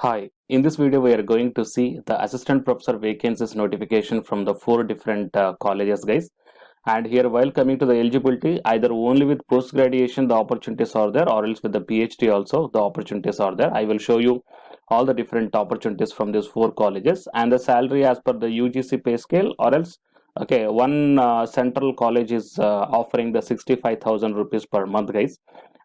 Hi, in this video we are going to see the assistant professor vacancies notification from the four different colleges guys. And here while coming to the eligibility, either only with post graduation the opportunities are there, or else with the PhD also the opportunities are there. I will show you all the different opportunities from these four colleges and the salary as per the UGC pay scale, or else okay, one central college is offering the 65,000 rupees per month guys,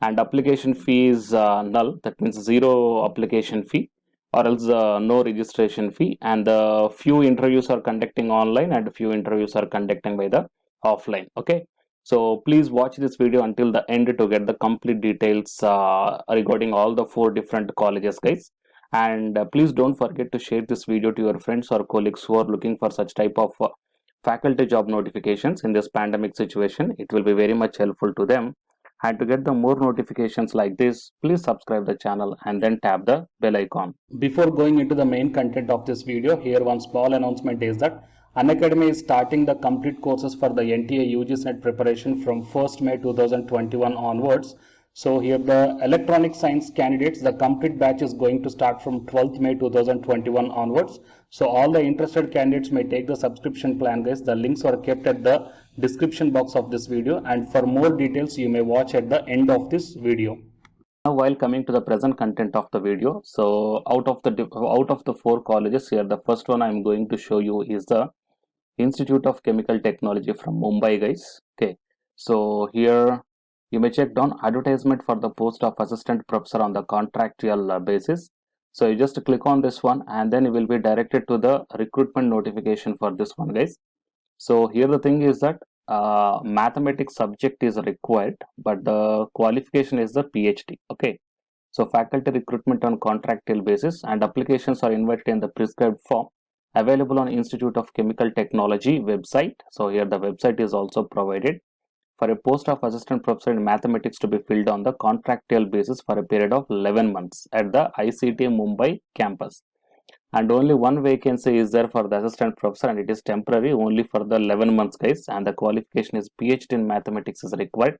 and application fee is null, that means zero application fee, or else no registration fee, and the few interviews are conducting online and few interviews are conducting by the offline. Okay, so please watch this video until the end to get the complete details regarding all the four different colleges guys. And please don't forget to share this video to your friends or colleagues who are looking for such type of faculty job notifications in this pandemic situation. It will be very much helpful to them. And to get the more notifications like this, please subscribe the channel and then tap the bell icon. Before going into the main content of this video, here one small announcement is that Unacademy is starting the complete courses for the NTA UGC NET preparation from 1st May 2021 onwards. So here the electronic science candidates, the complete batch is going to start from 12th May 2021 onwards. So all the interested candidates may take the subscription plan guys. The links are kept at the description box of this video, and for more details you may watch at the end of this video. Now while coming to the present content of the video, so out of the four colleges here, the first one I am going to show you is the Institute of Chemical Technology from Mumbai guys. Okay, so here you may check down advertisement for the post of assistant professor on the contractual basis. So you just click on this one and then you will be directed to the recruitment notification for this one guys. So here the thing is that mathematics subject is required, but the qualification is the PhD. Okay, so faculty recruitment on contractual basis, and applications are invited in the prescribed form available on Institute of Chemical Technology website. So here the website is also provided for a post of assistant professor in mathematics to be filled on the contractual basis for a period of 11 months at the ICT Mumbai campus. And only one vacancy is there for the assistant professor, and it is temporary only for the 11 months guys, and the qualification is PhD in mathematics is required.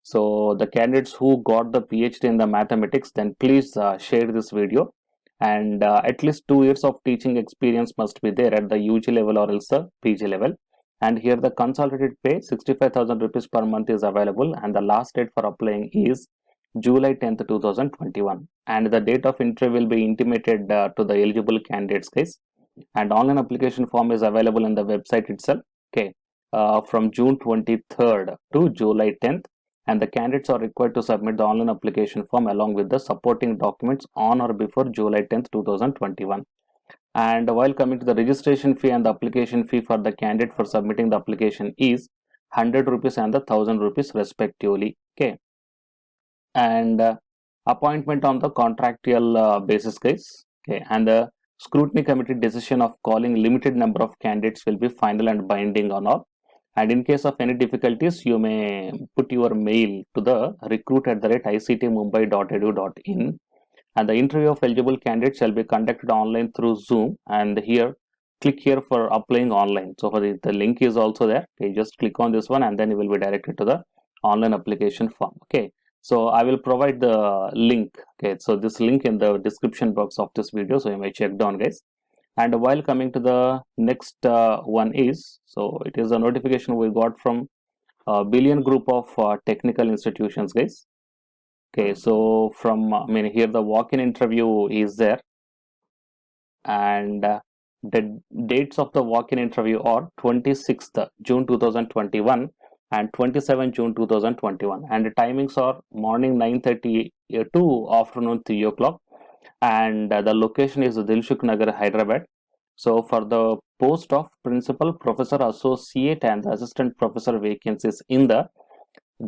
So the candidates who got the PhD in the mathematics, then please share this video, and at least 2 years of teaching experience must be there at the UG level or else the PG level. And here the consolidated pay 65,000 rupees per month is available, and the last date for applying is July 10th 2021, and the date of interview will be intimated to the eligible candidates guys, and online application form is available in the website itself. Okay, from June 23rd to July 10th, and the candidates are required to submit the online application form along with the supporting documents on or before July 10th 2021. And while coming to the registration fee and the application fee for the candidate for submitting the application is 100 rupees and the 1000 rupees respectively. Okay, and appointment on the contractual basis guys. Okay, and the scrutiny committee decision of calling limited number of candidates will be final and binding on all. And in case of any difficulties, you may put your mail to the recruit@ictmumbai.edu.in, and the interview of eligible candidates shall be conducted online through Zoom. And here click here for applying online. So for the link is also there. Okay, just click on this one and then you will be directed to the online application form. Okay, so I will provide the link. Okay, so this link in the description box of this video, so you may check down guys. And while coming to the next one is, so it is a notification we got from Billion Group of technical institutions guys. Okay, so from here the walk-in interview is there, and the dates of the walk-in interview are 26th June 2021 and 27 June 2021, and the timings are morning 9:30 to afternoon 3 o'clock, and the location is Dilshuk Nagar, Hyderabad. So for the post of principal, professor, associate and assistant professor vacancies in the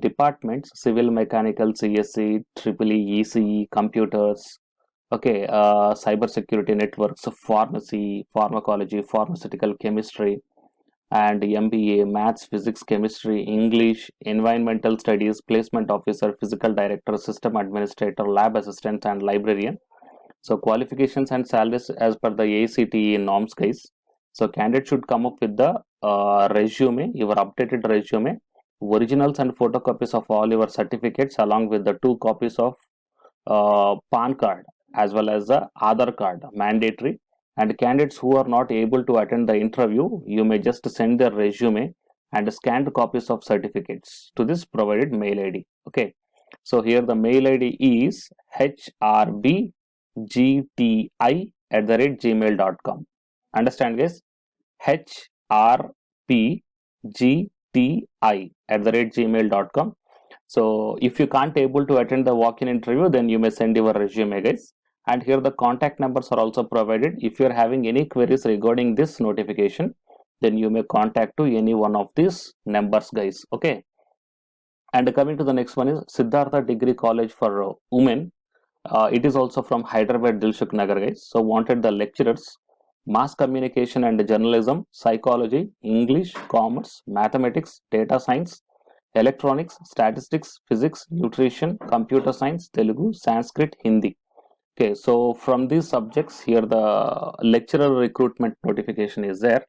departments civil, mechanical, CSE, EEE, ECE, computers, okay, cyber security networks, pharmacy, pharmacology, pharmaceutical chemistry, and MBA, maths, physics, chemistry, English, environmental studies, placement officer, physical director, system administrator, lab assistant, and librarian. So qualifications and salaries as per the ACTE norms guys. So candidate should come up with the resume, your updated resume, originals and photocopies of all your certificates along with the 2 copies of PAN card. as well as the Aadhaar card, mandatory. And candidates who are not able to attend the interview, you may just send their resume and scanned copies of certificates to this provided mail ID. Okay, so here the mail ID is hrbgti@gmail.com. Understand, guys? hrbgti@gmail.com. So if you can't able to attend the walk-in interview, then you may send your resume, guys. And here the contact numbers are also provided. If you're having any queries regarding this notification, then you may contact to any one of these numbers, guys. Okay. And coming to the next one is Siddhartha Degree College for Women. It is also from Hyderabad, Dilshuk Nagar, guys. So wanted the lecturers, mass communication and journalism, psychology, English, commerce, mathematics, data science, electronics, statistics, physics, nutrition, computer science, Telugu, Sanskrit, Hindi. Okay, so from these subjects here the lecturer recruitment notification is there,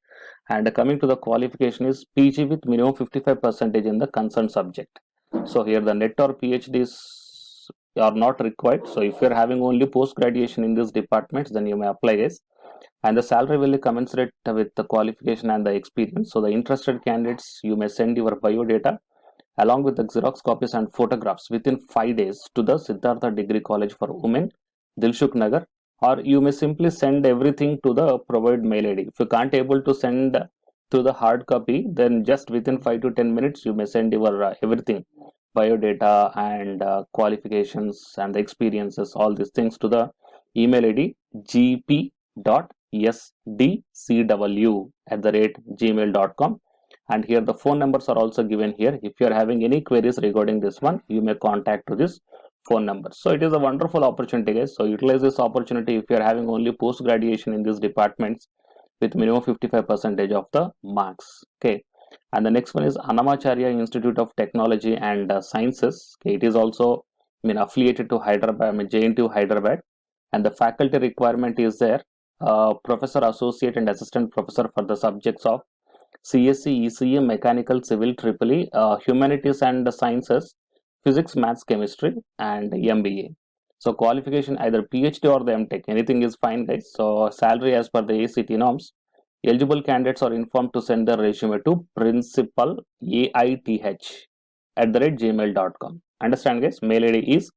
and coming to the qualification is PG with minimum 55% in the concerned subject. So here the NET or PhDs are not required. So if you are having only post graduation in these departments, then you may apply, guys. And the salary will be commensurate with the qualification and the experience. So the interested candidates, you may send your bio data along with the Xerox copies and photographs within 5 days to the Siddhartha Degree College for Women, Dilshuk Nagar, or you may simply send everything to the provided mail ID. If you can't able to send to the hard copy, then just within 5 to 10 minutes you may send your everything, biodata and qualifications and the experiences, all these things to the email ID gp.sdcw@gmail.com. And here the phone numbers are also given here. If you are having any queries regarding this one, you may contact to this phone number. So it is a wonderful opportunity, guys. So utilize this opportunity if you are having only post graduation in these departments with minimum 55% of the marks. Okay, and the next one is Annamacharya Institute of Technology and Sciences. Okay, it is also affiliated to Hyderabad, JNTU Hyderabad, and the faculty requirement is there. Professor, associate and assistant professor for the subjects of CSE, ECE, Mechanical, Civil, EEE, Humanities and Sciences, Physics, Maths, Chemistry, and MBA. So qualification either PhD or the MTech, anything is fine, guys. So salary as per the ACT norms. Eligible candidates are informed to send their resume to principalaith@gmail.com. Understand, guys? Mail ID is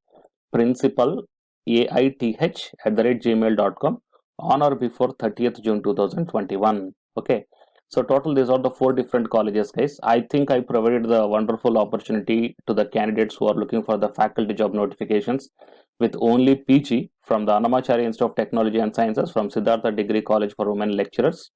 principalaith@gmail.com on or before 30th June 2021. Okay. So total, these are the 4 different colleges, guys. I think I provided the wonderful opportunity to the candidates who are looking for the faculty job notifications with only PG from the Annamacharya Institute of Technology and Sciences, from Siddhartha Degree College for Women lecturers.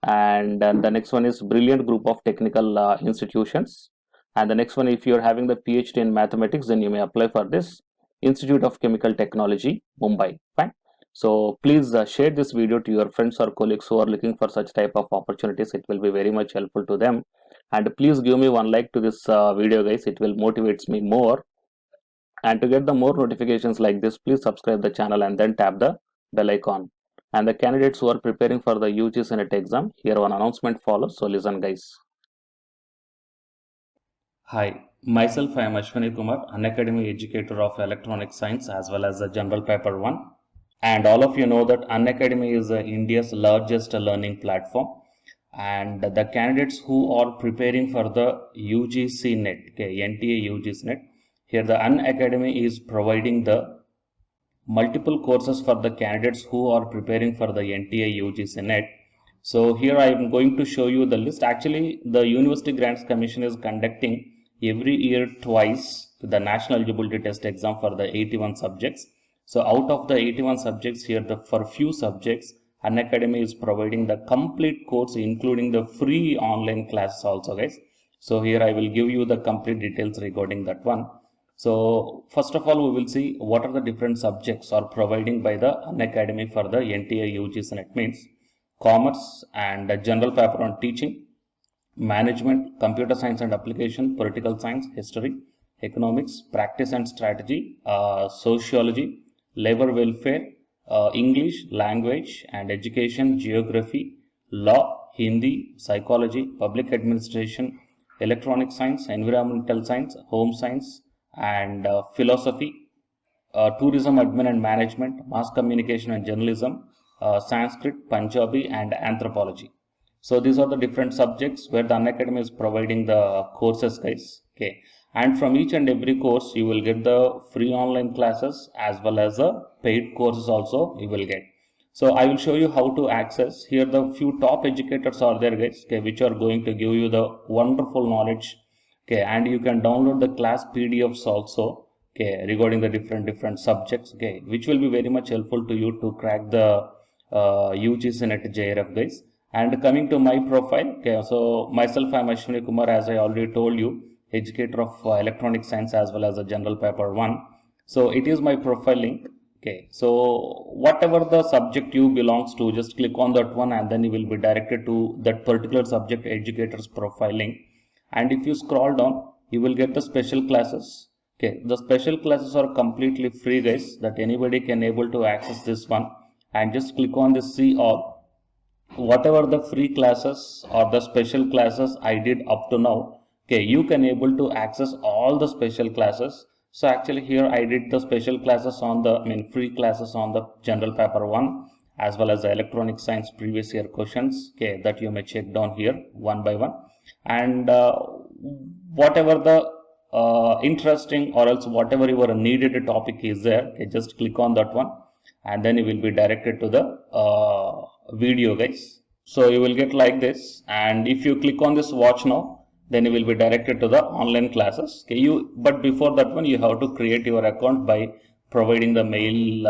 And then the next one is Brilliant Group of Technical Institutions. And the next one, if you're having the PhD in mathematics, then you may apply for this Institute of Chemical Technology, Mumbai. Fine. So please share this video to your friends or colleagues who are looking for such type of opportunities. It will be very much helpful to them. And please give me one like to this video, guys. It will motivate me more. And to get the more notifications like this, please subscribe the channel and then tap the bell icon. And the candidates who are preparing for the UGC NET exam, here one announcement follows. So listen, guys. Hi, myself I am Ashwani Kumar, Unacademy educator of Electronic Science as well as the General Paper 1. And all of you know that Unacademy is India's largest learning platform. And the candidates who are preparing for the UGC NET, okay, NTA UGC NET, here the Unacademy is providing the multiple courses for the candidates who are preparing for the NTA UGC NET. So here I am going to show you the list. Actually, the University Grants Commission is conducting every year twice the National Eligibility Test exam for the 81 subjects. So out of the 81 subjects here, for few subjects, Unacademy is providing the complete course, including the free online classes also, guys. So here I will give you the complete details regarding that one. So first of all, we will see what are the different subjects are providing by the Unacademy for the NTA UGC NET. Means commerce and general paper on teaching, management, computer science and application, political science, history, economics, practice and strategy, sociology, labor welfare, English, language and education, geography, law, Hindi, psychology, public administration, electronic science, environmental science, home science and philosophy, tourism admin and management, mass communication and journalism, Sanskrit, Punjabi, and anthropology. So these are the different subjects where the Unacademy is providing the courses, guys. Okay, and from each and every course you will get the free online classes as well as the paid courses also you will get. So I will show you how to access. Here the few top educators are there, guys, okay, which are going to give you the wonderful knowledge. Okay, and you can download the class PDFs also, okay, regarding the different subjects, okay, which will be very much helpful to you to crack the UGC NET JRF, guys. And coming to my profile, okay, so myself, I'm Ashwini Kumar, as I already told you, educator of electronic science as well as a general paper 1. So it is my profile link. Okay, so whatever the subject you belongs to, just click on that one and then you will be directed to that particular subject educator's profile link. And if you scroll down, you will get the special classes. Okay, the special classes are completely free, guys, that anybody can able to access this one. And just click on this see all. Whatever the free classes or the special classes I did up to now, okay, you can able to access all the special classes. So actually here I did the special classes on the, free classes on the general paper 1 as well as the electronic science previous year questions, okay, that you may check down here one by one. And whatever the interesting or else whatever your needed topic is there, okay, just click on that one and then you will be directed to the video, guys. So you will get like this, and if you click on this watch now, then you will be directed to the online classes. Okay, but before that one you have to create your account by providing the mail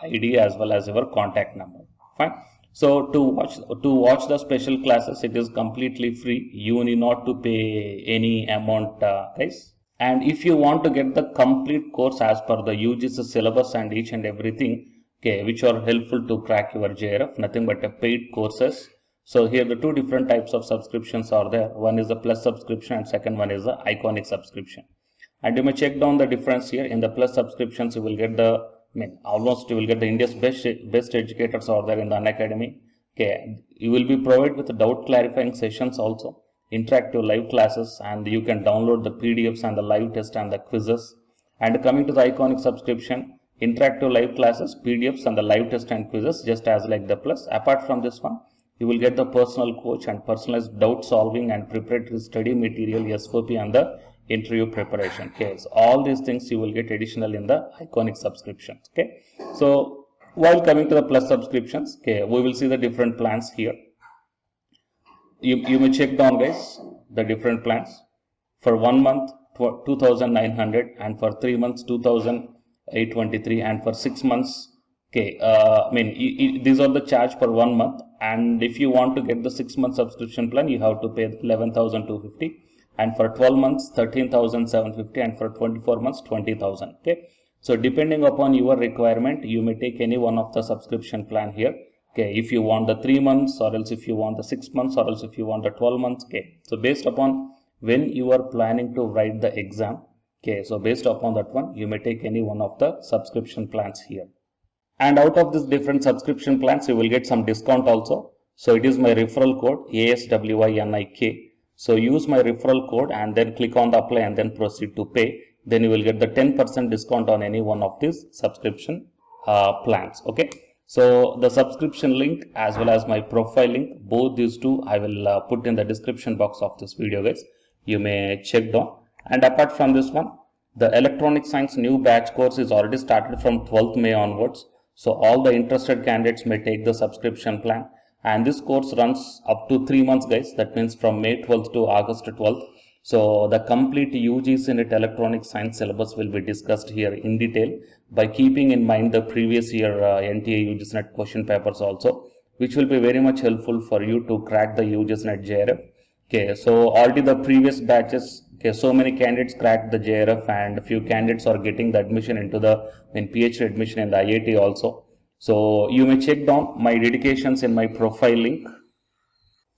ID as well as your contact number. Fine. So to watch the special classes, it is completely free. You need not to pay any amount, guys. And if you want to get the complete course as per the UGC syllabus and each and everything, okay, which are helpful to crack your JRF, nothing but a paid courses. So here the two different types of subscriptions are there. One is the plus subscription and second one is the iconic subscription. And you may check down the difference here. In the plus subscriptions, you will get the, almost you will get the India's best educators are there in the Unacademy. Okay, you will be provided with the doubt clarifying sessions also, interactive live classes, and you can download the PDFs and the live test and the quizzes. And coming to the iconic subscription, interactive live classes, PDFs and the live test and quizzes, just as like the plus. Apart from this one, you will get the personal coach and personalized doubt solving and preparatory study material, SOP, and the interview preparation. Okay, so all these things you will get additional in the iconic subscriptions. Okay, so while coming to the plus subscriptions, okay, we will see the different plans here. You may check down, guys, the different plans. For 1 month 2,900, and for 3 months 2,823, and for 6 months, okay, these are the charge for 1 month. And if you want to get the 6-month subscription plan, you have to pay 11,250, and for 12 months 13,750, and for 24 months 20,000. Okay, so depending upon your requirement, you may take any one of the subscription plan here. Okay, if you want the 3 months, or else if you want the 6 months, or else if you want the 12 months. Okay, so based upon when you are planning to write the exam, okay, so based upon that one, you may take any one of the subscription plans here. And out of this different subscription plans, you will get some discount also. So it is my referral code ASWINIK. So use my referral code and then click on the apply and then proceed to pay. Then you will get the 10% discount on any one of these subscription plans. Okay. So the subscription link as well as my profile link, both these two I will put in the description box of this video, guys. You may check down. And apart from this one, the electronic science new batch course is already started from 12th May onwards. So all the interested candidates may take the subscription plan, and this course runs up to 3 months, guys. That means from May 12th to August 12th. So the complete UGC NET electronic science syllabus will be discussed here in detail by keeping in mind the previous year NTA UGC NET question papers also, which will be very much helpful for you to crack the UGC NET JRF. Okay, so already the previous batches, okay, so many candidates cracked the JRF, and a few candidates are getting the admission into the PhD admission in the IIT also. So you may check down my dedications in my profile link.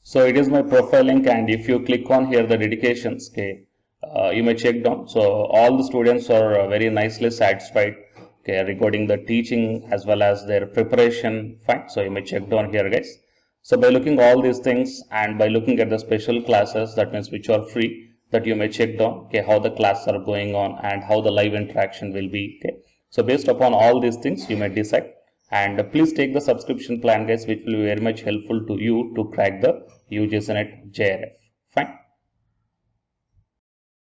So it is my profile link, and if you click on here the dedications, okay, you may check down. So all the students are very nicely satisfied, okay, regarding the teaching as well as their preparation. Fine. So you may check down here, guys. So by looking all these things and by looking at the special classes, that means which are free, that you may check down, okay, how the classes are going on and how the live interaction will be. Okay, So based upon all these things, you may decide. And please take the subscription plan, guys, which will be very much helpful to you to crack the UGC NET JRF. Fine.